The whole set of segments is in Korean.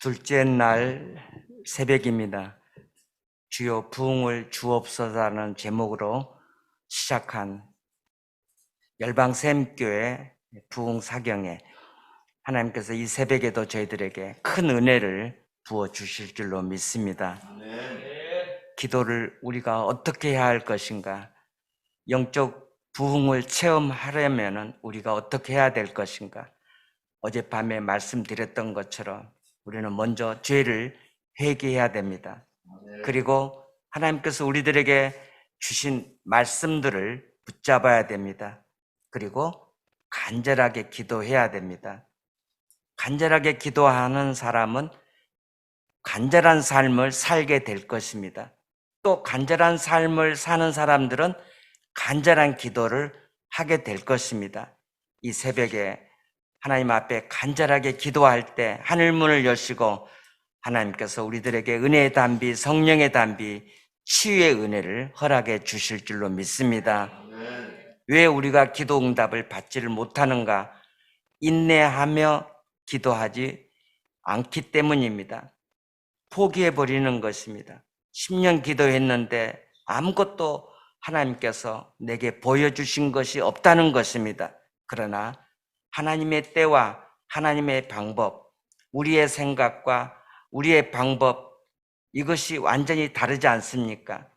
둘째 날 새벽입니다. 주여 부흥을 주옵소서라는 제목으로 시작한 열방샘교회 부흥 사경에 하나님께서 이 새벽에도 저희들에게 큰 은혜를 부어주실 줄로 믿습니다. 기도를 우리가 어떻게 해야 할 것인가, 영적 부흥을 체험하려면 우리가 어떻게 해야 될 것인가, 어젯밤에 말씀드렸던 것처럼 우리는 먼저 죄를 회개해야 됩니다. 그리고 하나님께서 우리들에게 주신 말씀들을 붙잡아야 됩니다. 그리고 간절하게 기도해야 됩니다. 간절하게 기도하는 사람은 간절한 삶을 살게 될 것입니다. 또 간절한 삶을 사는 사람들은 간절한 기도를 하게 될 것입니다. 이 새벽에 하나님 앞에 간절하게 기도할 때 하늘문을 여시고 하나님께서 우리들에게 은혜의 단비, 성령의 단비, 치유의 은혜를 허락해 주실 줄로 믿습니다. 왜 우리가 기도 응답을 받지를 못하는가? 인내하며 기도하지 않기 때문입니다. 포기해버리는 것입니다. 10년 기도했는데 아무것도 하나님께서 내게 보여주신 것이 없다는 것입니다. 그러나 하나님의 때와 하나님의 방법, 우리의 생각과 우리의 방법, 이것이 완전히 다르지 않습니까?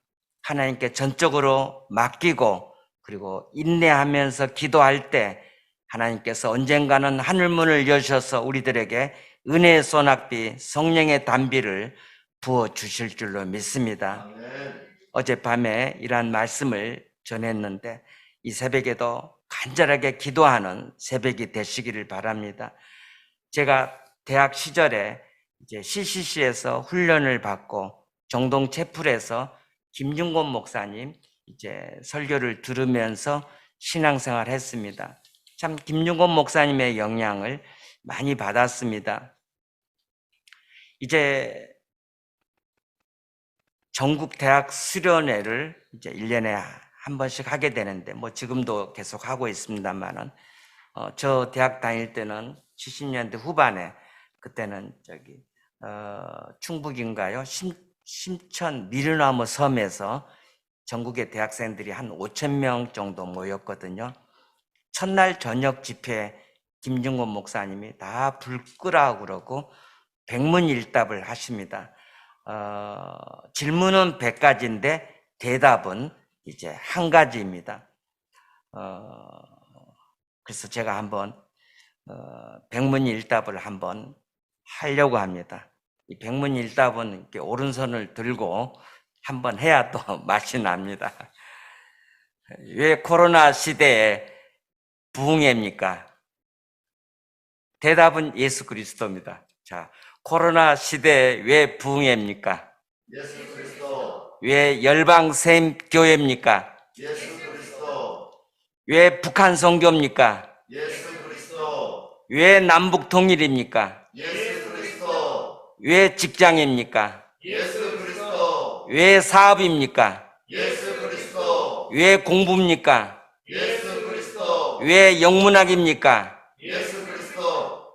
하나님께 전적으로 맡기고 그리고 인내하면서 기도할 때 하나님께서 언젠가는 하늘문을 여셔서 우리들에게 은혜의 소낙비, 성령의 단비를 부어주실 줄로 믿습니다. 어젯밤에 이러한 말씀을 전했는데 이 새벽에도 간절하게 기도하는 새벽이 되시기를 바랍니다. 제가 대학 시절에 이제 CCC에서 훈련을 받고 정동 채플에서 김중곤 목사님 이제 설교를 들으면서 신앙생활 했습니다. 참 김중곤 목사님의 영향을 많이 받았습니다. 이제 전국 대학 수련회를 이제 1년에 한 번씩 하게 되는데 뭐 지금도 계속 하고 있습니다만은 저 대학 다닐 때는 70년대 후반에 그때는 충북인가요? 심천 미르나무 섬에서 전국의 대학생들이 한 5,000명 정도 모였거든요. 첫날 저녁 집회 김중곤 목사님이 다 불 끄라고 그러고 백문일답을 하십니다. 질문은 100가지인데 대답은 이제 한 가지입니다. 그래서 제가 한번 백문일답을 한번 하려고 합니다. 이 백문일답은 이렇게 오른손을 들고 한번 해야 또 맛이 납니다. 왜 코로나 시대에 부흥회입니까? 대답은 예수 그리스도입니다. 자, 코로나 시대에 왜 부흥회입니까? 예수 그리스도. 왜 열방샘교회입니까? 예수 그리스도. 왜 북한 선교입니까? 예수 그리스도. 왜 남북 통일입니까? 예수 그리스도. 왜 직장입니까? 예수 그리스도. 왜 사업입니까? 예수 그리스도. 왜 공부입니까? 예수 그리스도. 왜 영문학입니까? 예수 그리스도.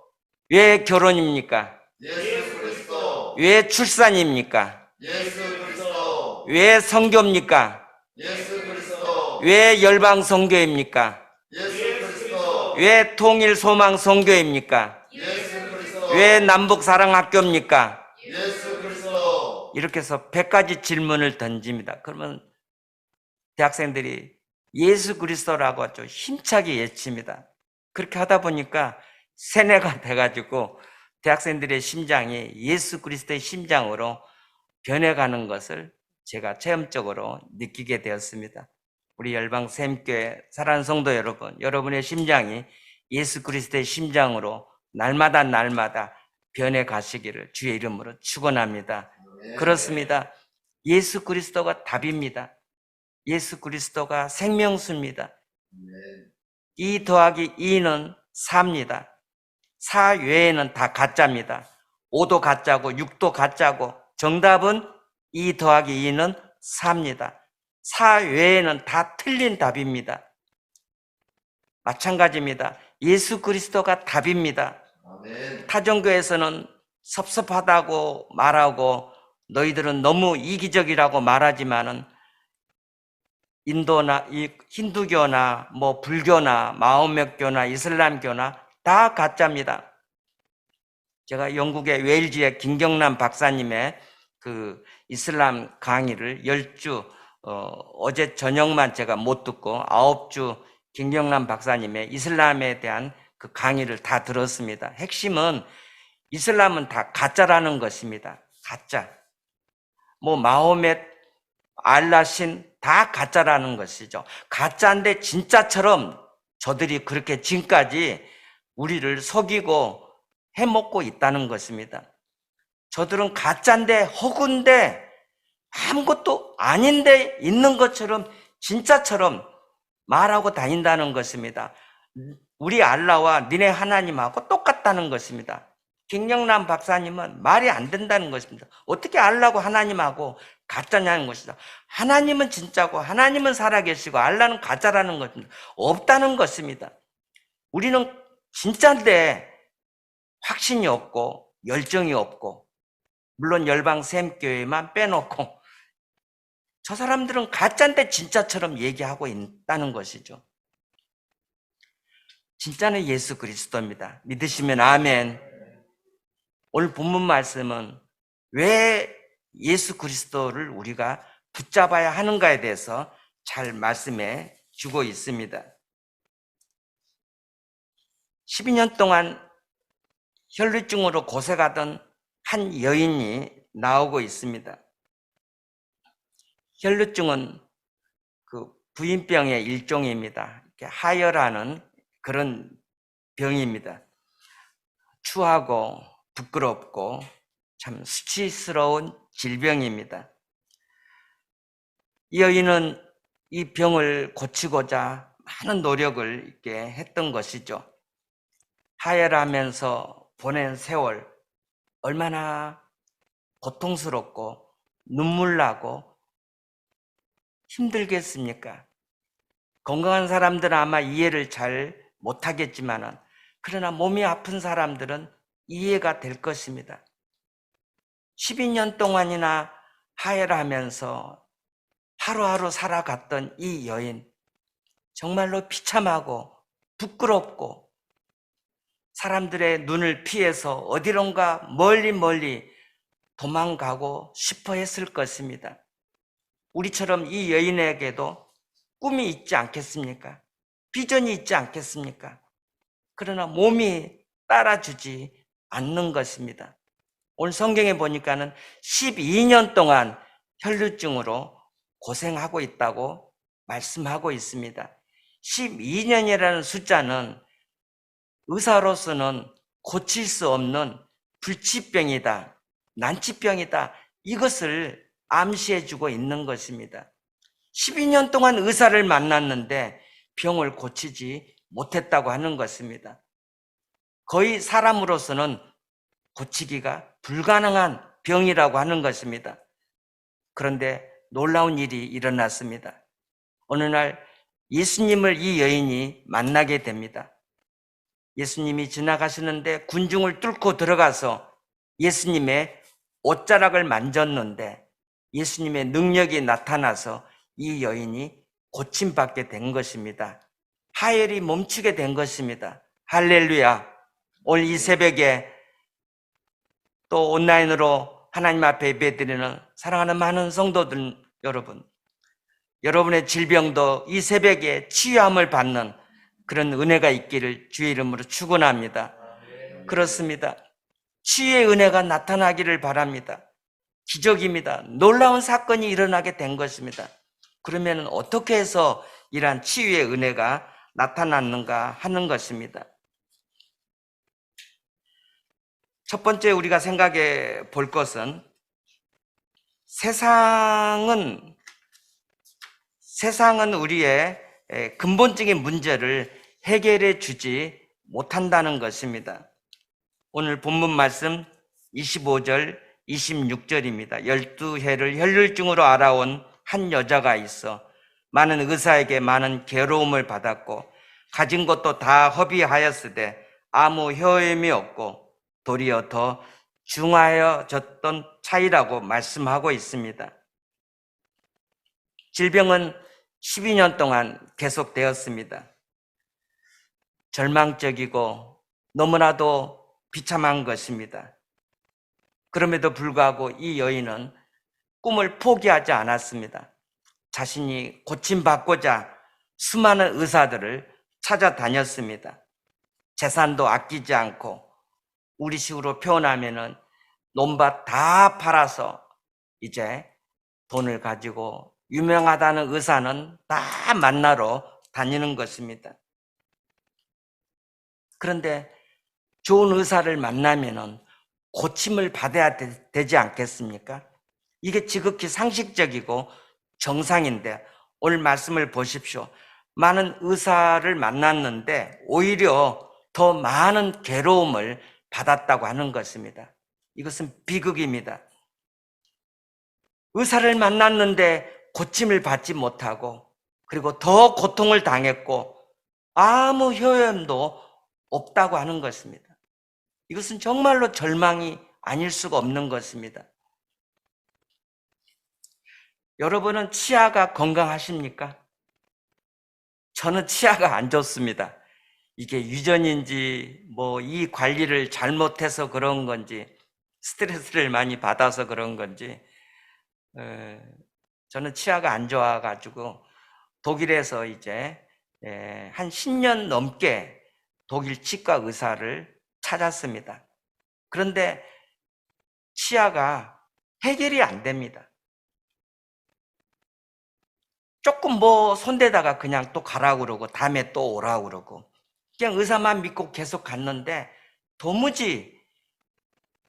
왜 결혼입니까? 예수 그리스도. 왜 출산입니까? 예수 그리스도. 왜 선교입니까? 예수 그리스도. 왜 열방 선교입니까? 예수 그리스도. 왜 통일 소망 선교입니까? 예수 그리스도. 왜 남북 사랑 학교입니까? 예수 그리스도. 이렇게 해서 100가지 질문을 던집니다. 그러면 대학생들이 예수 그리스도라고 아주 힘차게 외칩니다. 그렇게 하다 보니까 세뇌가 돼가지고 대학생들의 심장이 예수 그리스도의 심장으로 변해가는 것을 제가 체험적으로 느끼게 되었습니다. 우리 열방샘교회 사랑하는 성도 여러분, 여러분의 심장이 예수 그리스도의 심장으로 날마다 변해 가시기를 주의 이름으로 축원합니다. 그렇습니다. 예수 그리스도가 답입니다. 예수 그리스도가 생명수입니다. 2 더하기 2는 4입니다. 4 외에는 다 가짜입니다. 5도 가짜고 6도 가짜고 정답은 2 더하기 2는 4입니다. 4 외에는 다 틀린 답입니다. 마찬가지입니다. 예수 그리스도가 답입니다. 아멘. 타종교에서는 섭섭하다고 말하고 너희들은 너무 이기적이라고 말하지만은 인도나 이 힌두교나 뭐 불교나 마호메교나 이슬람교나 다 가짜입니다. 제가 영국의 웨일즈의 김경남 박사님의 그 이슬람 강의를 10주 어제 저녁만 제가 못 듣고 9주 김경남 박사님의 이슬람에 대한 그 강의를 다 들었습니다. 핵심은 이슬람은 다 가짜라는 것입니다. 가짜. 뭐 마호멧, 알라신 다 가짜라는 것이죠. 가짜인데 진짜처럼 저들이 그렇게 지금까지 우리를 속이고 해먹고 있다는 것입니다. 저들은 가짜인데 허구인데 아무것도 아닌데 있는 것처럼 진짜처럼 말하고 다닌다는 것입니다. 우리 알라와 니네 하나님하고 똑같다는 것입니다. 김영남 박사님은 말이 안 된다는 것입니다. 어떻게 알라고 하나님하고 가짜냐는 것이다. 하나님은 진짜고 하나님은 살아계시고 알라는 가짜라는 것입니다. 없다는 것입니다. 우리는 진짜인데 확신이 없고 열정이 없고 물론 열방 샘교회만 빼놓고 저 사람들은 가짜인데 진짜처럼 얘기하고 있다는 것이죠. 진짜는 예수 그리스도입니다. 믿으시면 아멘. 오늘 본문 말씀은 왜 예수 그리스도를 우리가 붙잡아야 하는가에 대해서 잘 말씀해 주고 있습니다. 12년 동안 혈루증으로 고생하던 한 여인이 나오고 있습니다. 혈루증은 그 부인병의 일종입니다. 하혈하는 그런 병입니다. 추하고 부끄럽고 참 수치스러운 질병입니다. 이 여인은 이 병을 고치고자 많은 노력을 이렇게 했던 것이죠. 하혈하면서 보낸 세월 얼마나 고통스럽고 눈물나고 힘들겠습니까? 건강한 사람들은 아마 이해를 잘 못하겠지만은 그러나 몸이 아픈 사람들은 이해가 될 것입니다. 12년 동안이나 하혈하면서 하루하루 살아갔던 이 여인, 정말로 비참하고 부끄럽고 사람들의 눈을 피해서 어디론가 멀리 도망가고 싶어 했을 것입니다. 우리처럼 이 여인에게도 꿈이 있지 않겠습니까? 비전이 있지 않겠습니까? 그러나 몸이 따라주지 않는 것입니다. 오늘 성경에 보니까는 12년 동안 혈루증으로 고생하고 있다고 말씀하고 있습니다. 12년이라는 숫자는 의사로서는 고칠 수 없는 불치병이다, 난치병이다, 이것을 암시해주고 있는 것입니다. 12년 동안 의사를 만났는데 병을 고치지 못했다고 하는 것입니다. 거의 사람으로서는 고치기가 불가능한 병이라고 하는 것입니다. 그런데 놀라운 일이 일어났습니다. 어느 날 예수님을 이 여인이 만나게 됩니다. 예수님이 지나가시는데 군중을 뚫고 들어가서 예수님의 옷자락을 만졌는데 예수님의 능력이 나타나서 이 여인이 고침받게 된 것입니다. 하혈이 멈추게 된 것입니다. 할렐루야. 오늘 이 새벽에 또 온라인으로 하나님 앞에 예배드리는 사랑하는 많은 성도들 여러분, 여러분의 질병도 이 새벽에 치유함을 받는 그런 은혜가 있기를 주의 이름으로 축원합니다. 그렇습니다. 치유의 은혜가 나타나기를 바랍니다. 기적입니다. 놀라운 사건이 일어나게 된 것입니다. 그러면 어떻게 해서 이러한 치유의 은혜가 나타났는가 하는 것입니다. 첫 번째 우리가 생각해 볼 것은 세상은 우리의 근본적인 문제를 해결해 주지 못한다는 것입니다. 오늘 본문 말씀 25절, 26절입니다. 12해를 혈루증으로 알아온 한 여자가 있어 많은 의사에게 많은 괴로움을 받았고 가진 것도 다 허비하였으되 아무 효험이 없고 도리어 더 중하여졌던 차이라고 말씀하고 있습니다. 질병은 12년 동안 계속되었습니다. 절망적이고 너무나도 비참한 것입니다. 그럼에도 불구하고 이 여인은 꿈을 포기하지 않았습니다. 자신이 고침받고자 수많은 의사들을 찾아다녔습니다. 재산도 아끼지 않고 우리식으로 표현하면은 논밭 다 팔아서 이제 돈을 가지고 유명하다는 의사는 다 만나러 다니는 것입니다. 그런데 좋은 의사를 만나면은 고침을 받아야 되지 않겠습니까? 이게 지극히 상식적이고 정상인데 오늘 말씀을 보십시오. 많은 의사를 만났는데 오히려 더 많은 괴로움을 받았다고 하는 것입니다. 이것은 비극입니다. 의사를 만났는데 고침을 받지 못하고 그리고 더 고통을 당했고 아무 효험도 없다고 하는 것입니다. 이것은 정말로 절망이 아닐 수가 없는 것입니다. 여러분은 치아가 건강하십니까? 저는 치아가 안 좋습니다. 이게 유전인지 뭐 이 관리를 잘못해서 그런 건지 스트레스를 많이 받아서 그런 건지 저는 치아가 안 좋아가지고 독일에서 이제 한 10년 넘게 독일 치과 의사를 찾았습니다. 그런데 치아가 해결이 안 됩니다. 조금 뭐 손대다가 그냥 또 가라고 그러고 다음에 또 오라고 그러고 그냥 의사만 믿고 계속 갔는데 도무지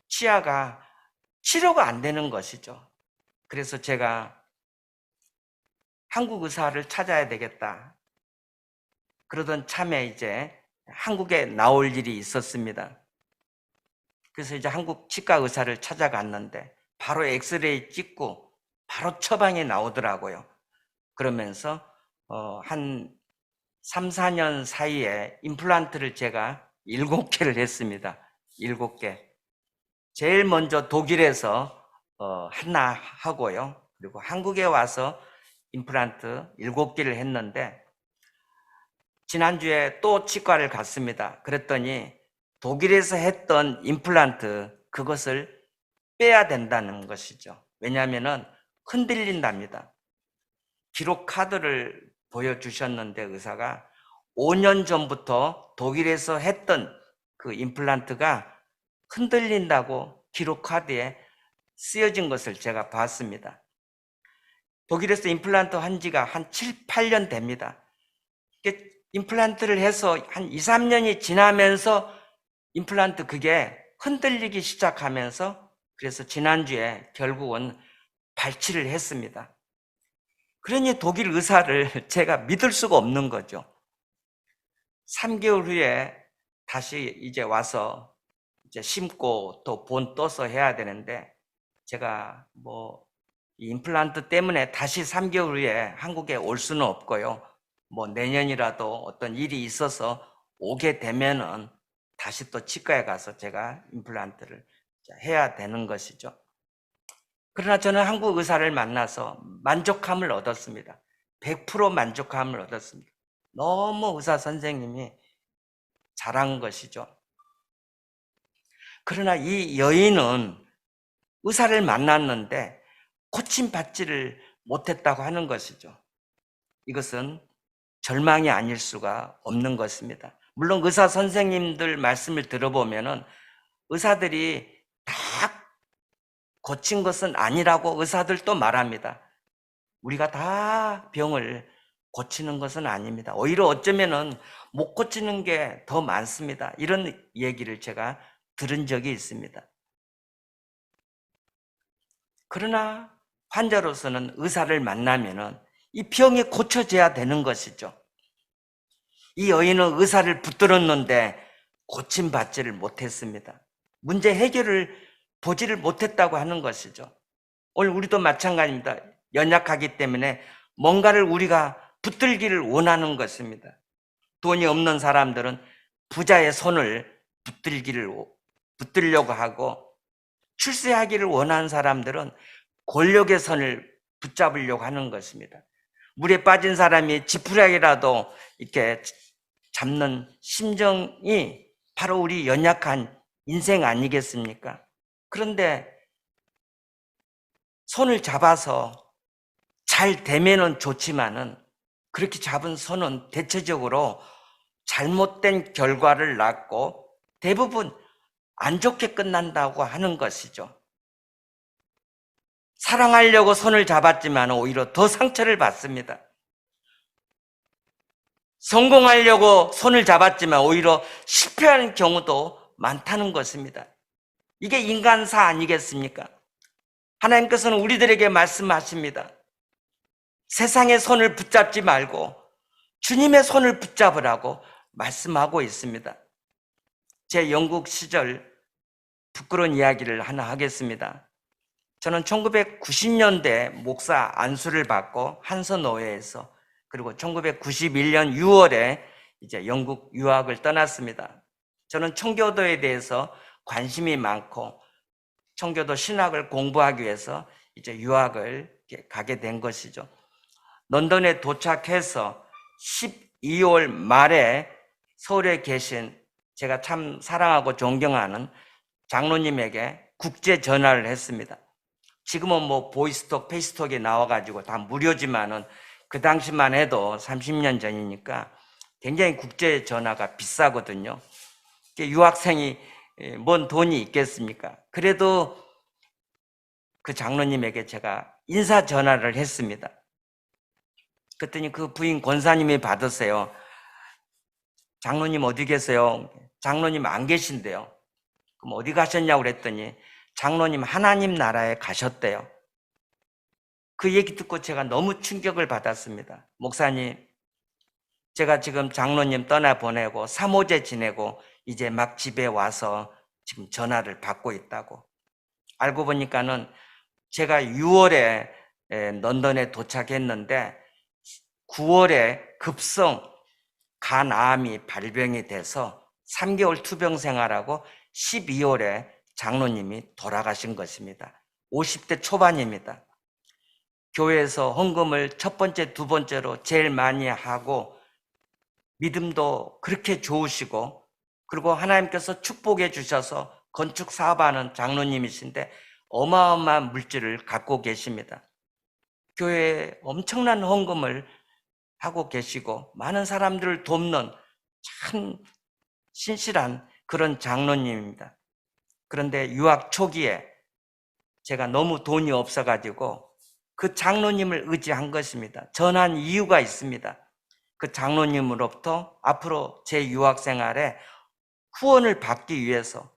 치아가 치료가 안 되는 것이죠. 그래서 제가 한국 의사를 찾아야 되겠다. 그러던 참에 이제 한국에 나올 일이 있었습니다. 그래서 이제 한국 치과 의사를 찾아갔는데 바로 엑스레이 찍고 바로 처방이 나오더라고요. 그러면서 한 3, 4년 사이에 임플란트를 제가 7개를 했습니다. 7개. 제일 먼저 독일에서 하나 하고요. 그리고 한국에 와서 임플란트 7개를 했는데 지난주에 또 치과를 갔습니다. 그랬더니 독일에서 했던 임플란트 그것을 빼야 된다는 것이죠. 왜냐하면 흔들린답니다. 기록 카드를 보여주셨는데 의사가 5년 전부터 독일에서 했던 그 임플란트가 흔들린다고 기록 카드에 쓰여진 것을 제가 봤습니다. 독일에서 임플란트 한 지가 한 7, 8년 됩니다. 임플란트를 해서 한 2, 3년이 지나면서 임플란트 그게 흔들리기 시작하면서 그래서 지난주에 결국은 발치를 했습니다. 그러니 독일 의사를 제가 믿을 수가 없는 거죠. 3개월 후에 다시 이제 와서 이제 심고 또 본 떠서 해야 되는데 제가 뭐 임플란트 때문에 다시 3개월 후에 한국에 올 수는 없고요. 뭐 내년이라도 어떤 일이 있어서 오게 되면은 다시 또 치과에 가서 제가 임플란트를 해야 되는 것이죠. 그러나 저는 한국 의사를 만나서 만족함을 얻었습니다. 100% 만족함을 얻었습니다. 너무 의사 선생님이 잘한 것이죠. 그러나 이 여인은 의사를 만났는데 고침받지를 못했다고 하는 것이죠. 이것은 절망이 아닐 수가 없는 것입니다. 물론 의사 선생님들 말씀을 들어보면은 의사들이 다 고친 것은 아니라고 의사들도 말합니다. 우리가 다 병을 고치는 것은 아닙니다. 오히려 어쩌면은 못 고치는 게 더 많습니다. 이런 얘기를 제가 들은 적이 있습니다. 그러나 환자로서는 의사를 만나면은 이 병이 고쳐져야 되는 것이죠. 이 여인은 의사를 붙들었는데 고침받지를 못했습니다. 문제 해결을 보지를 못했다고 하는 것이죠. 오늘 우리도 마찬가지입니다. 연약하기 때문에 뭔가를 우리가 붙들기를 원하는 것입니다. 돈이 없는 사람들은 부자의 손을 붙들려고 하고 출세하기를 원하는 사람들은 권력의 선을 붙잡으려고 하는 것입니다. 물에 빠진 사람이 지푸라기라도 이렇게 잡는 심정이 바로 우리 연약한 인생 아니겠습니까? 그런데 손을 잡아서 잘 되면은 좋지만은 그렇게 잡은 손은 대체적으로 잘못된 결과를 낳고 대부분 안 좋게 끝난다고 하는 것이죠. 사랑하려고 손을 잡았지만 오히려 더 상처를 받습니다. 성공하려고 손을 잡았지만 오히려 실패하는 경우도 많다는 것입니다. 이게 인간사 아니겠습니까? 하나님께서는 우리들에게 말씀하십니다. 세상의 손을 붙잡지 말고 주님의 손을 붙잡으라고 말씀하고 있습니다. 제 영국 시절 부끄러운 이야기를 하나 하겠습니다. 저는 1990년대 목사 안수를 받고 한서노회에서 그리고 1991년 6월에 이제 영국 유학을 떠났습니다. 저는 청교도에 대해서 관심이 많고 청교도 신학을 공부하기 위해서 이제 유학을 가게 된 것이죠. 런던에 도착해서 12월 말에 서울에 계신 제가 참 사랑하고 존경하는 장로님에게 국제 전화를 했습니다. 지금은 뭐 보이스톡, 페이스톡에 나와가지고 다 무료지만은 그 당시만 해도 30년 전이니까 굉장히 국제 전화가 비싸거든요. 유학생이 뭔 돈이 있겠습니까? 그래도 그 장로님에게 제가 인사 전화를 했습니다. 그랬더니 그 부인 권사님이 받으세요. 장로님 어디 계세요? 장로님 안 계신대요. 그럼 어디 가셨냐고 그랬더니 장로님 하나님 나라에 가셨대요. 그 얘기 듣고 제가 너무 충격을 받았습니다. 목사님, 제가 지금 장로님 떠나보내고 3호제 지내고 이제 막 집에 와서 지금 전화를 받고 있다고. 알고 보니까는 제가 6월에 런던에 도착했는데 9월에 급성 간암이 발병이 돼서 3개월 투병 생활하고 12월에 장로님이 돌아가신 것입니다. 50대 초반입니다. 교회에서 헌금을 첫 번째, 두 번째로 제일 많이 하고 믿음도 그렇게 좋으시고 그리고 하나님께서 축복해 주셔서 건축 사업하는 장로님이신데 어마어마한 물질을 갖고 계십니다. 교회에 엄청난 헌금을 하고 계시고 많은 사람들을 돕는 참 신실한 그런 장로님입니다. 그런데 유학 초기에 제가 너무 돈이 없어가지고 그 장로님을 의지한 것입니다. 전한 이유가 있습니다. 그 장로님으로부터 앞으로 제 유학 생활에 후원을 받기 위해서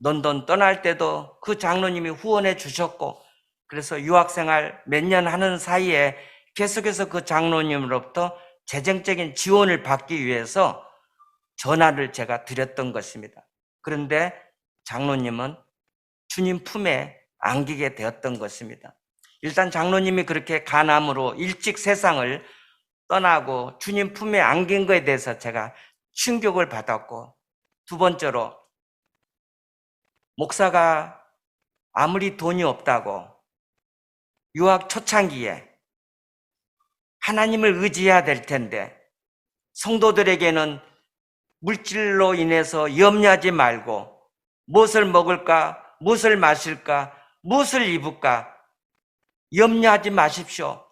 런던 떠날 때도 그 장로님이 후원해 주셨고 그래서 유학 생활 몇 년 하는 사이에 계속해서 그 장로님으로부터 재정적인 지원을 받기 위해서 전화를 제가 드렸던 것입니다. 그런데 장로님은 주님 품에 안기게 되었던 것입니다. 일단 장로님이 그렇게 간암으로 일찍 세상을 떠나고 주님 품에 안긴 것에 대해서 제가 충격을 받았고 두 번째로 목사가 아무리 돈이 없다고 유학 초창기에 하나님을 의지해야 될 텐데 성도들에게는 물질로 인해서 염려하지 말고 무엇을 먹을까, 무엇을 마실까, 무엇을 입을까 염려하지 마십시오.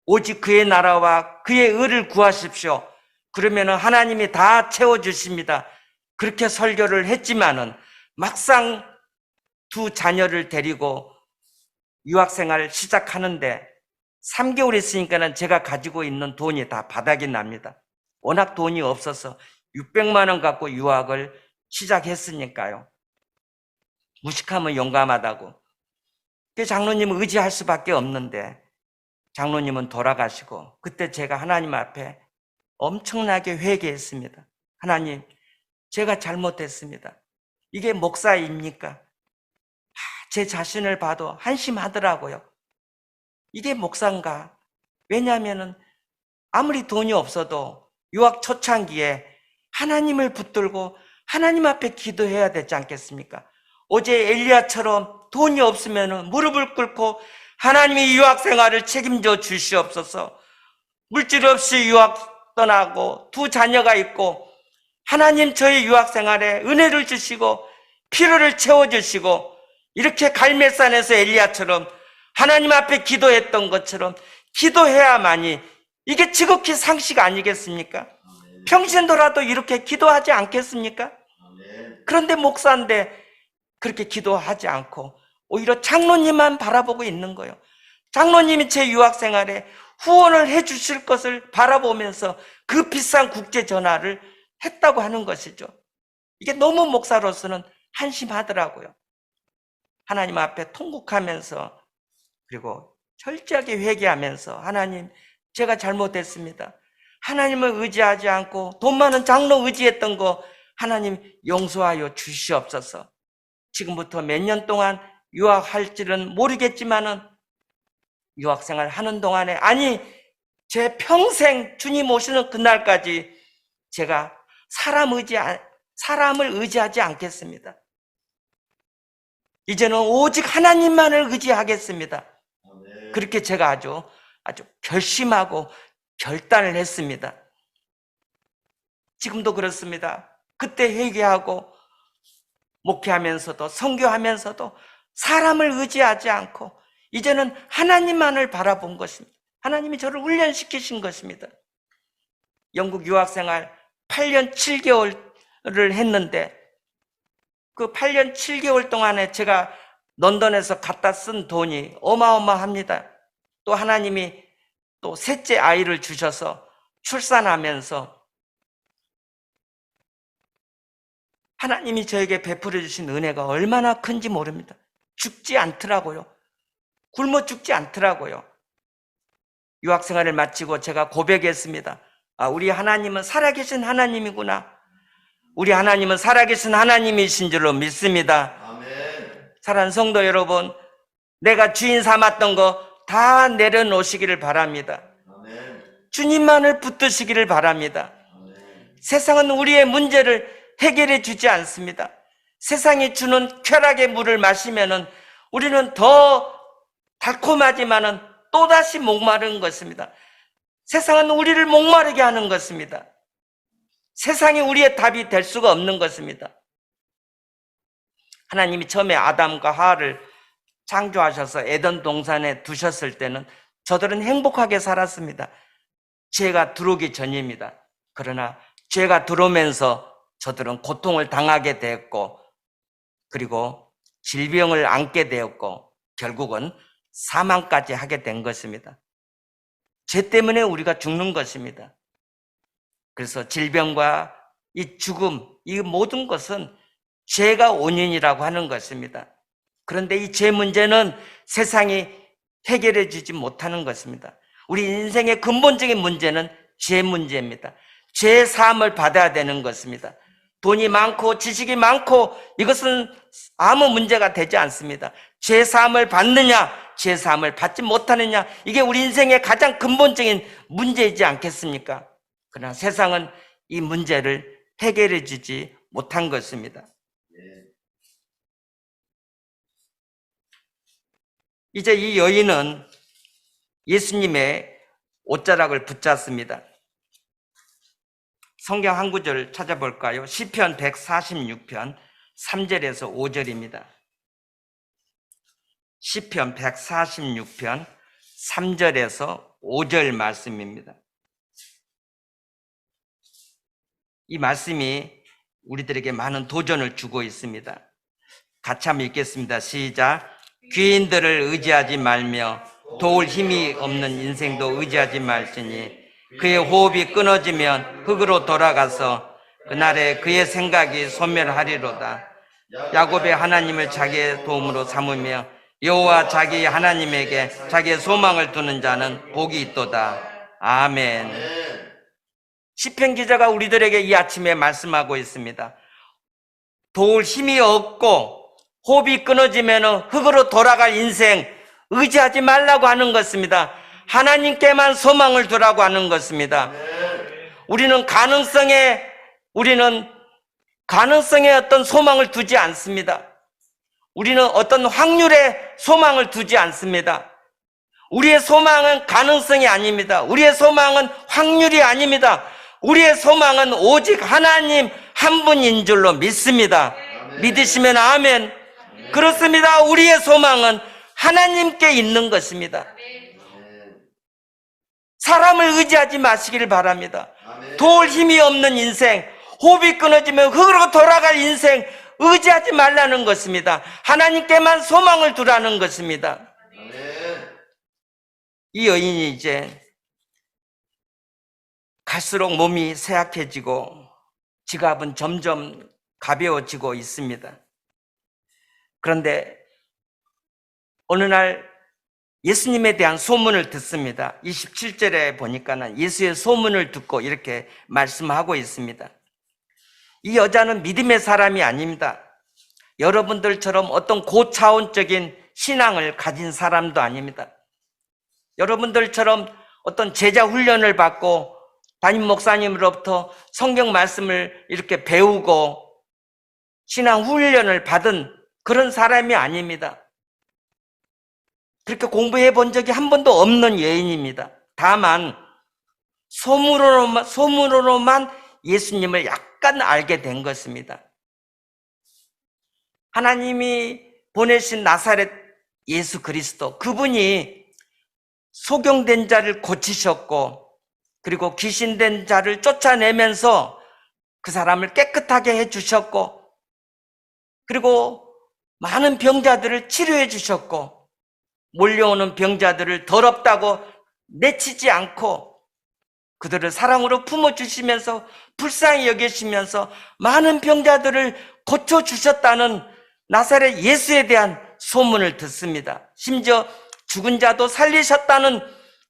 오직 그의 나라와 그의 의를 구하십시오. 그러면 하나님이 다 채워주십니다. 그렇게 설교를 했지만은 막상 두 자녀를 데리고 유학생활을 시작하는데 3개월 있으니까는 제가 가지고 있는 돈이 다 바닥이 납니다. 워낙 돈이 없어서 600만 원 갖고 유학을 시작했으니까요. 무식하면 용감하다고. 그 장로님을 의지할 수밖에 없는데 장로님은 돌아가시고 그때 제가 하나님 앞에 엄청나게 회개했습니다. 하나님, 제가 잘못했습니다. 이게 목사입니까? 제 자신을 봐도 한심하더라고요. 이게 목사인가? 왜냐하면 아무리 돈이 없어도 유학 초창기에 하나님을 붙들고 하나님 앞에 기도해야 되지 않겠습니까? 어제 엘리야처럼 돈이 없으면 무릎을 꿇고 하나님이 유학 생활을 책임져 주시옵소서. 물질 없이 유학 떠나고 두 자녀가 있고 하나님 저희 유학 생활에 은혜를 주시고 필요를 채워주시고 이렇게 갈멜산에서 엘리야처럼 하나님 앞에 기도했던 것처럼 기도해야만이 이게 지극히 상식 아니겠습니까? 평신도라도 이렇게 기도하지 않겠습니까? 그런데 목사인데 그렇게 기도하지 않고 오히려 장로님만 바라보고 있는 거예요. 장로님이 제 유학 생활에 후원을 해 주실 것을 바라보면서 그 비싼 국제 전화를 했다고 하는 것이죠. 이게 너무 목사로서는 한심하더라고요. 하나님 앞에 통곡하면서 그리고 철저하게 회개하면서 하나님 제가 잘못했습니다. 하나님을 의지하지 않고 돈 많은 장로 의지했던 거 하나님 용서하여 주시옵소서. 지금부터 몇 년 동안 유학할지는 모르겠지만은 유학생활 하는 동안에 아니 제 평생 주님 오시는 그날까지 제가 사람을 의지하지 않겠습니다. 이제는 오직 하나님만을 의지하겠습니다. 그렇게 제가 아주 결심하고 결단을 했습니다. 지금도 그렇습니다. 그때 회개하고 목회하면서도 선교하면서도 사람을 의지하지 않고 이제는 하나님만을 바라본 것입니다. 하나님이 저를 훈련시키신 것입니다. 영국 유학생활 8년 7개월을 했는데 그 8년 7개월 동안에 제가 런던에서 갖다 쓴 돈이 어마어마합니다. 또 하나님이 또 셋째 아이를 주셔서 출산하면서 하나님이 저에게 베풀어 주신 은혜가 얼마나 큰지 모릅니다. 죽지 않더라고요. 굶어 죽지 않더라고요. 유학생활을 마치고 제가 고백했습니다. 우리 하나님은 살아계신 하나님이구나. 우리 하나님은 살아계신 하나님이신 줄로 믿습니다. 아멘. 사랑하는 성도 여러분, 내가 주인 삼았던 거 다 내려놓으시기를 바랍니다. 아멘. 주님만을 붙드시기를 바랍니다. 아멘. 세상은 우리의 문제를 해결해 주지 않습니다. 세상이 주는 쾌락의 물을 마시면은 우리는 더 달콤하지만은 또다시 목마른 것입니다. 세상은 우리를 목마르게 하는 것입니다. 세상이 우리의 답이 될 수가 없는 것입니다. 하나님이 처음에 아담과 하와를 창조하셔서 에덴 동산에 두셨을 때는 저들은 행복하게 살았습니다. 죄가 들어오기 전입니다. 그러나 죄가 들어오면서 저들은 고통을 당하게 되었고 그리고 질병을 안게 되었고 결국은 사망까지 하게 된 것입니다. 죄 때문에 우리가 죽는 것입니다. 그래서 질병과 이 죽음, 이 모든 것은 죄가 원인이라고 하는 것입니다. 그런데 이 죄 문제는 세상이 해결해 주지 못하는 것입니다. 우리 인생의 근본적인 문제는 죄 문제입니다. 죄 사함을 받아야 되는 것입니다. 돈이 많고 지식이 많고 이것은 아무 문제가 되지 않습니다. 죄 사함을 받느냐, 죄 사함을 받지 못하느냐, 이게 우리 인생의 가장 근본적인 문제이지 않겠습니까? 그러나 세상은 이 문제를 해결해 주지 못한 것입니다. 이제 이 여인은 예수님의 옷자락을 붙잡습니다. 성경 한 구절 찾아볼까요? 시편 146편 3절에서 5절입니다. 시편 146편 3절에서 5절 말씀입니다. 이 말씀이 우리들에게 많은 도전을 주고 있습니다. 같이 한번 읽겠습니다. 시작. 귀인들을 의지하지 말며 도울 힘이 없는 인생도 의지하지 말지니 그의 호흡이 끊어지면 흙으로 돌아가서 그날에 그의 생각이 소멸하리로다. 야곱의 하나님을 자기의 도움으로 삼으며 여호와 자기 하나님에게 자기의 소망을 두는 자는 복이 있도다. 아멘. 시편 기자가 우리들에게 이 아침에 말씀하고 있습니다. 도울 힘이 없고 호흡이 끊어지면 흙으로 돌아갈 인생 의지하지 말라고 하는 것입니다. 하나님께만 소망을 두라고 하는 것입니다. 우리는 가능성에 어떤 소망을 두지 않습니다. 우리는 어떤 확률에 소망을 두지 않습니다. 우리의 소망은 가능성이 아닙니다. 우리의 소망은 확률이 아닙니다. 우리의 소망은 오직 하나님 한 분인 줄로 믿습니다. 아멘. 믿으시면 아멘. 아멘. 그렇습니다. 우리의 소망은 하나님께 있는 것입니다. 아멘. 사람을 의지하지 마시길 바랍니다. 아멘. 도울 힘이 없는 인생, 호흡이 끊어지면 흙으로 돌아갈 인생 의지하지 말라는 것입니다. 하나님께만 소망을 두라는 것입니다. 아멘. 이 여인이 이제 갈수록 몸이 쇠약해지고 지갑은 점점 가벼워지고 있습니다. 그런데 어느 날 예수님에 대한 소문을 듣습니다. 27절에 보니까는 예수의 소문을 듣고 이렇게 말씀하고 있습니다. 이 여자는 믿음의 사람이 아닙니다. 여러분들처럼 어떤 고차원적인 신앙을 가진 사람도 아닙니다. 여러분들처럼 어떤 제자 훈련을 받고 담임 목사님으로부터 성경 말씀을 이렇게 배우고 신앙 훈련을 받은 그런 사람이 아닙니다. 그렇게 공부해 본 적이 한 번도 없는 여인입니다. 다만 소문으로만 예수님을 약간 알게 된 것입니다. 하나님이 보내신 나사렛 예수 그리스도, 그분이 소경된 자를 고치셨고 그리고 귀신된 자를 쫓아내면서 그 사람을 깨끗하게 해주셨고 그리고 많은 병자들을 치료해 주셨고 몰려오는 병자들을 더럽다고 내치지 않고 그들을 사랑으로 품어주시면서 불쌍히 여기시면서 많은 병자들을 고쳐주셨다는 나사렛 예수에 대한 소문을 듣습니다. 심지어 죽은 자도 살리셨다는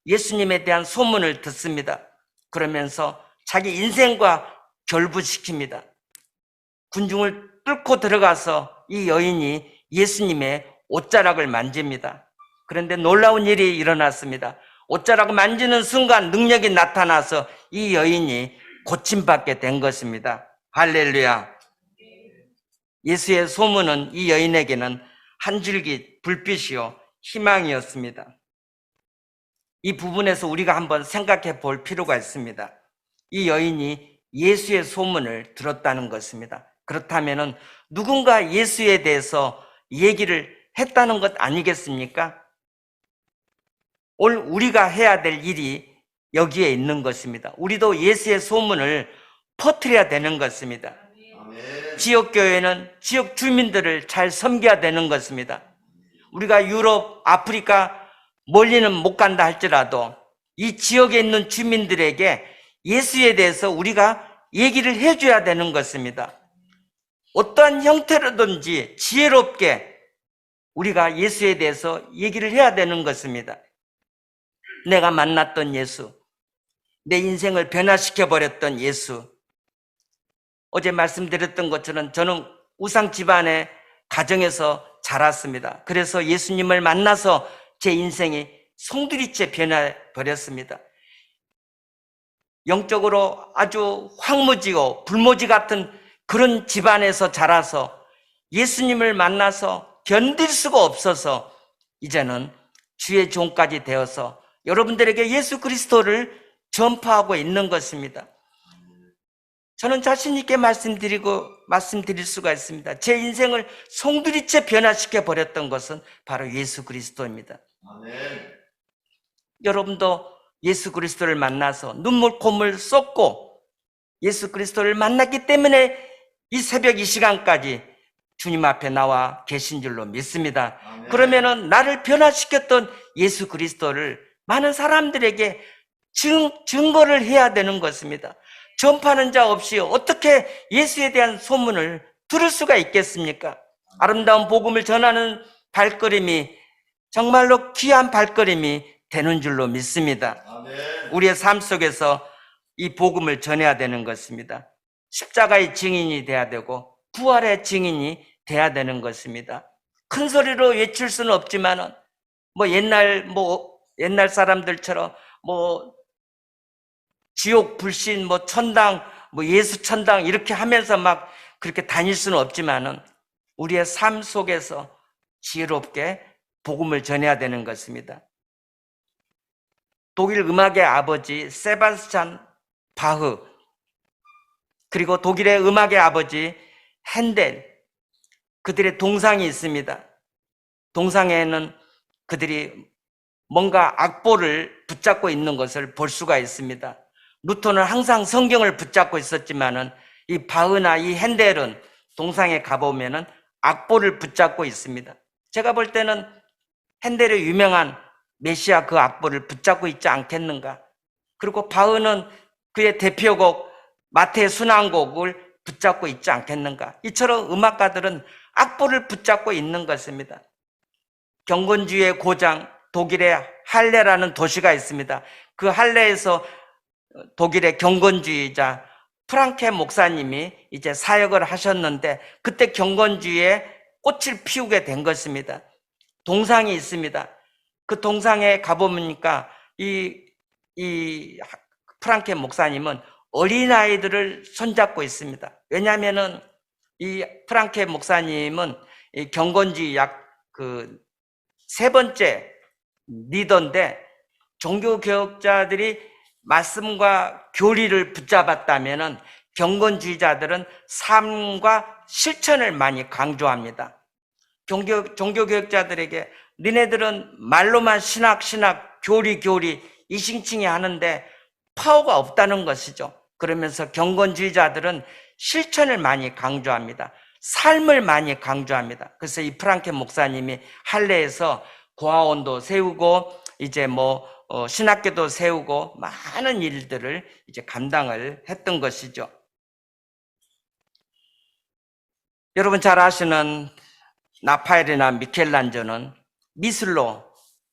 예수님에 대한 소문을 듣습니다. 그러면서 자기 인생과 결부시킵니다. 군중을 뚫고 들어가서 이 여인이 예수님의 옷자락을 만집니다. 그런데 놀라운 일이 일어났습니다. 옷자락을 만지는 순간 능력이 나타나서 이 여인이 고침받게 된 것입니다. 할렐루야. 예수의 소문은 이 여인에게는 한 줄기 불빛이요 희망이었습니다. 이 부분에서 우리가 한번 생각해 볼 필요가 있습니다. 이 여인이 예수의 소문을 들었다는 것입니다. 그렇다면 누군가 예수에 대해서 얘기를 했다는 것 아니겠습니까? 오늘 우리가 해야 될 일이 여기에 있는 것입니다. 우리도 예수의 소문을 퍼뜨려야 되는 것입니다. 아멘. 지역교회는 지역 주민들을 잘 섬겨야 되는 것입니다. 우리가 유럽, 아프리카 멀리는 못 간다 할지라도 이 지역에 있는 주민들에게 예수에 대해서 우리가 얘기를 해줘야 되는 것입니다. 어떠한 형태로든지 지혜롭게 우리가 예수에 대해서 얘기를 해야 되는 것입니다. 내가 만났던 예수, 내 인생을 변화시켜버렸던 예수. 어제 말씀드렸던 것처럼 저는 우상 집안의 가정에서 자랐습니다. 그래서 예수님을 만나서 제 인생이 송두리째 변해버렸습니다. 영적으로 아주 황무지고 불모지 같은 그런 집안에서 자라서 예수님을 만나서 견딜 수가 없어서 이제는 주의 종까지 되어서 여러분들에게 예수 그리스도를 전파하고 있는 것입니다. 저는 자신 있게 말씀드릴 수가 있습니다. 제 인생을 송두리째 변화시켜 버렸던 것은 바로 예수 그리스도입니다. 아멘. 여러분도 예수 그리스도를 만나서 눈물 콧물 쏟고 예수 그리스도를 만났기 때문에 이 새벽 이 시간까지 주님 앞에 나와 계신 줄로 믿습니다. 아멘. 그러면은 나를 변화시켰던 예수 그리스도를 많은 사람들에게 증거를 해야 되는 것입니다. 전파하는 자 없이 어떻게 예수에 대한 소문을 들을 수가 있겠습니까? 아름다운 복음을 전하는 발걸음이 정말로 귀한 발걸음이 되는 줄로 믿습니다. 아멘. 우리의 삶 속에서 이 복음을 전해야 되는 것입니다. 십자가의 증인이 돼야 되고 부활의 증인이 돼야 되는 것입니다. 큰 소리로 외칠 수는 없지만은 옛날 사람들처럼 지옥 불신 천당 예수 천당 이렇게 하면서 막 그렇게 다닐 수는 없지만은 우리의 삶 속에서 지혜롭게 복음을 전해야 되는 것입니다. 독일 음악의 아버지 세바스찬 바흐, 그리고 독일의 음악의 아버지 핸델, 그들의 동상이 있습니다. 동상에는 그들이 뭔가 악보를 붙잡고 있는 것을 볼 수가 있습니다. 루터는 항상 성경을 붙잡고 있었지만은 이 바흐나 이 핸델은 동상에 가보면은 악보를 붙잡고 있습니다. 제가 볼 때는 핸델의 유명한 메시아 그 악보를 붙잡고 있지 않겠는가. 그리고 바흐는 그의 대표곡 마태 순환곡을 붙잡고 있지 않겠는가. 이처럼 음악가들은 악보를 붙잡고 있는 것입니다. 경건주의의 고장 독일의 할레라는 도시가 있습니다. 그 할레에서 독일의 경건주의자 프랑케 목사님이 이제 사역을 하셨는데 그때 경건주의의 꽃을 피우게 된 것입니다. 동상이 있습니다. 그 동상에 가보니까 이 프랑케 목사님은 어린아이들을 손잡고 있습니다. 왜냐하면은 이 프랑케 목사님은 이 경건주의 세 번째 리더인데 종교개혁자들이 말씀과 교리를 붙잡았다면은 경건주의자들은 삶과 실천을 많이 강조합니다. 종교개혁자들에게 니네들은 말로만 신학, 교리, 이싱칭이 하는데 파워가 없다는 것이죠. 그러면서 경건주의자들은 실천을 많이 강조합니다. 삶을 많이 강조합니다. 그래서 이 프랑케 목사님이 할레에서 고아원도 세우고 이제 신학교도 세우고 많은 일들을 이제 감당을 했던 것이죠. 여러분 잘 아시는 라파엘이나 미켈란조는 미술로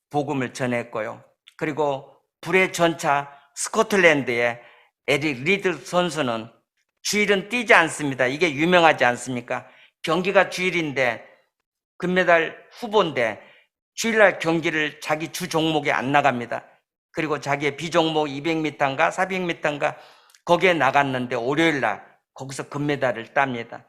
복음을 전했고요. 그리고 불의 전차 스코틀랜드의 에릭 리드 선수는 주일은 뛰지 않습니다. 이게 유명하지 않습니까? 경기가 주일인데 금메달 후보인데 주일날 경기를 자기 주 종목에 안 나갑니다. 그리고 자기의 비종목 200m인가 400m인가 거기에 나갔는데 월요일날 거기서 금메달을 땁니다.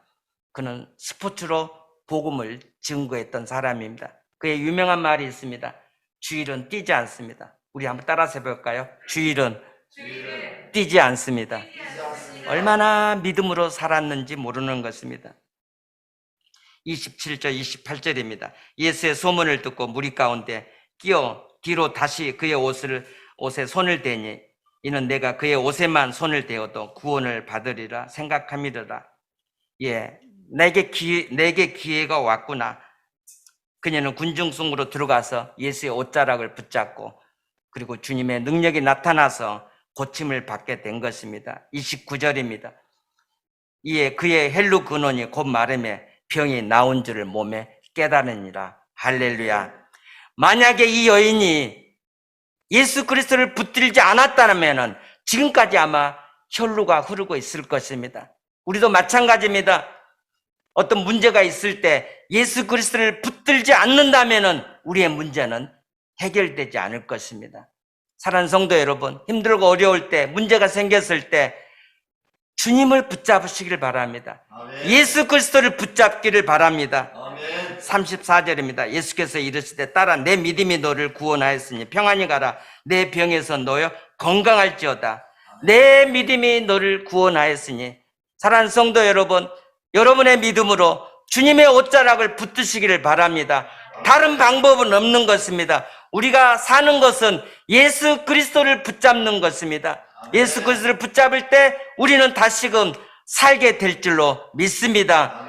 그는 스포츠로 복음을 증거했던 사람입니다. 그의 유명한 말이 있습니다. 주일은 뛰지 않습니다. 우리 한번 따라서 해볼까요? 주일은 뛰지 않습니다. 얼마나 믿음으로 살았는지 모르는 것입니다. 27절 28절입니다. 예수의 소문을 듣고 무리 가운데 끼어 뒤로 다시 그의 옷에 손을 대니 이는 내가 그의 옷에만 손을 대어도 구원을 받으리라 생각함이더라. 예, 내게 기회가 왔구나. 그녀는 군중 속으로 들어가서 예수의 옷자락을 붙잡고 그리고 주님의 능력이 나타나서 고침을 받게 된 것입니다. 29절입니다. 이에 그의 헬루 근원이 곧 마름에 병이 나온 줄을 몸에 깨달으니라. 할렐루야. 만약에 이 여인이 예수 그리스도를 붙들지 않았다면 지금까지 아마 혈루가 흐르고 있을 것입니다. 우리도 마찬가지입니다. 어떤 문제가 있을 때 예수 그리스도를 붙들지 않는다면 우리의 문제는 해결되지 않을 것입니다. 사랑하는 성도 여러분, 힘들고 어려울 때, 문제가 생겼을 때 주님을 붙잡으시길 바랍니다. 아멘. 예수 그리스도를 붙잡기를 바랍니다. 아멘. 34절입니다. 예수께서 이르시되 딸아 내 믿음이 너를 구원하였으니 평안히 가라. 내 병에서 놓여 건강할지어다. 내 믿음이 너를 구원하였으니. 사랑하는 성도 여러분, 여러분의 믿음으로 주님의 옷자락을 붙드시기를 바랍니다. 다른 방법은 없는 것입니다. 우리가 사는 것은 예수 그리스도를 붙잡는 것입니다. 예수 그리스도를 붙잡을 때 우리는 다시금 살게 될 줄로 믿습니다.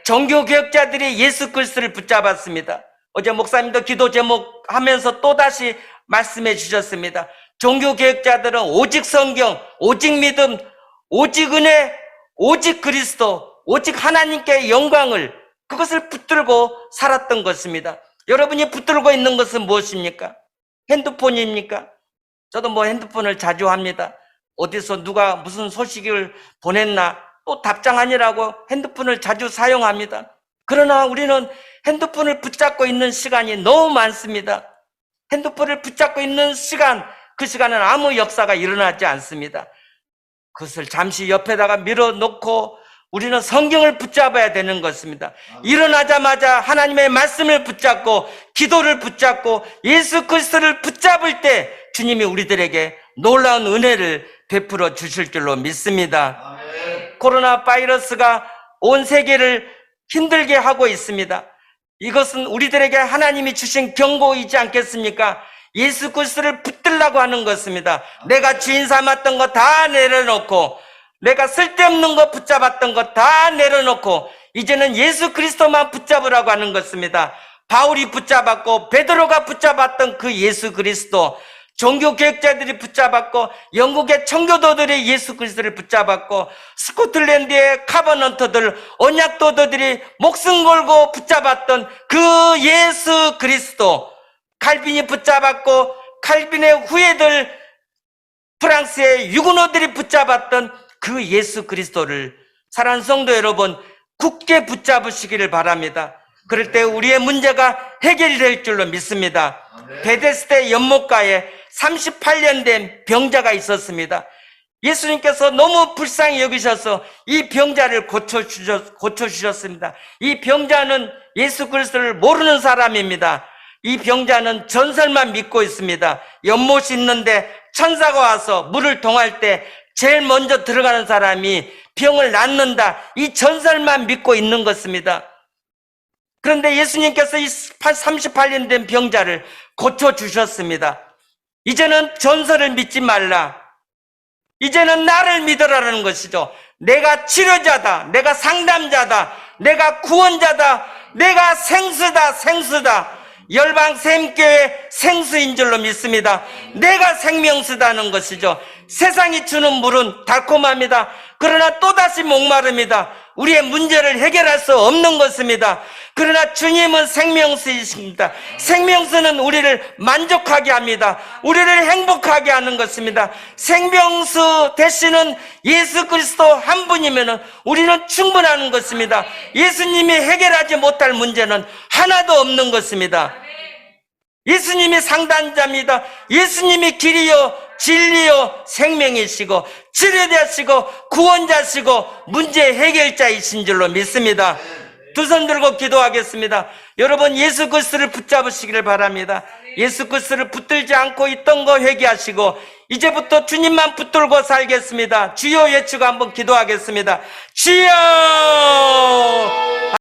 종교개혁자들이 예수 그리스도를 붙잡았습니다. 어제 목사님도 기도 제목 하면서 또다시 말씀해 주셨습니다. 종교개혁자들은 오직 성경, 오직 믿음, 오직 은혜, 오직 그리스도, 오직 하나님께 영광을 그것을 붙들고 살았던 것입니다. 여러분이 붙들고 있는 것은 무엇입니까? 핸드폰입니까? 저도 핸드폰을 자주 합니다. 어디서 누가 무슨 소식을 보냈나 또 답장하느라고 핸드폰을 자주 사용합니다. 그러나 우리는 핸드폰을 붙잡고 있는 시간이 너무 많습니다. 핸드폰을 붙잡고 있는 시간, 그 시간은 아무 역사가 일어나지 않습니다. 그것을 잠시 옆에다가 밀어놓고 우리는 성경을 붙잡아야 되는 것입니다. 일어나자마자 하나님의 말씀을 붙잡고 기도를 붙잡고 예수 그리스도를 붙잡을 때 주님이 우리들에게 놀라운 은혜를 베풀어 주실 줄로 믿습니다. 아멘. 코로나 바이러스가 온 세계를 힘들게 하고 있습니다. 이것은 우리들에게 하나님이 주신 경고이지 않겠습니까? 예수 그리스도를 붙들라고 하는 것입니다. 내가 주인 삼았던 거 다 내려놓고, 내가 쓸데없는 거 붙잡았던 거 다 내려놓고 이제는 예수 그리스도만 붙잡으라고 하는 것입니다. 바울이 붙잡았고 베드로가 붙잡았던 그 예수 그리스도, 종교개혁자들이 붙잡았고 영국의 청교도들이 예수 그리스도를 붙잡았고 스코틀랜드의 카버넌트들, 언약도도들이 목숨 걸고 붙잡았던 그 예수 그리스도, 칼빈이 붙잡았고 칼빈의 후예들, 프랑스의 유구노들이 붙잡았던 그 예수 그리스도를 사랑하는 성도 여러분, 굳게 붙잡으시기를 바랍니다. 그럴 때 우리의 문제가 해결될 줄로 믿습니다. 베데스다 연못가에 38년 된 병자가 있었습니다. 예수님께서 너무 불쌍히 여기셔서 이 병자를 고쳐주셨습니다. 이 병자는 예수 그리스도를 모르는 사람입니다. 이 병자는 전설만 믿고 있습니다. 연못이 있는데 천사가 와서 물을 통할 때 제일 먼저 들어가는 사람이 병을 낫는다, 이 전설만 믿고 있는 것입니다. 그런데 예수님께서 이 38년 된 병자를 고쳐주셨습니다. 이제는 전설을 믿지 말라, 이제는 나를 믿으라는 것이죠. 내가 치료자다, 내가 상담자다, 내가 구원자다, 내가 생수다, 생수다. 열방 샘교회 생수인 줄로 믿습니다. 내가 생명수다는 것이죠. 세상이 주는 물은 달콤합니다. 그러나 또다시 목마릅니다. 우리의 문제를 해결할 수 없는 것입니다. 그러나 주님은 생명수이십니다. 생명수는 우리를 만족하게 합니다. 우리를 행복하게 하는 것입니다. 생명수 대신은 예수 그리스도 한 분이면 우리는 충분한 것입니다. 예수님이 해결하지 못할 문제는 하나도 없는 것입니다. 예수님이 상단자입니다. 예수님이 길이요 진리요 생명이시고 치료자시고 구원자시고 문제 해결자이신 줄로 믿습니다. 두 손 들고 기도하겠습니다. 여러분, 예수 그리스도를 붙잡으시기를 바랍니다. 예수 그리스도를 붙들지 않고 있던 거 회개하시고 이제부터 주님만 붙들고 살겠습니다. 주여 외치고 한번 기도하겠습니다. 주여!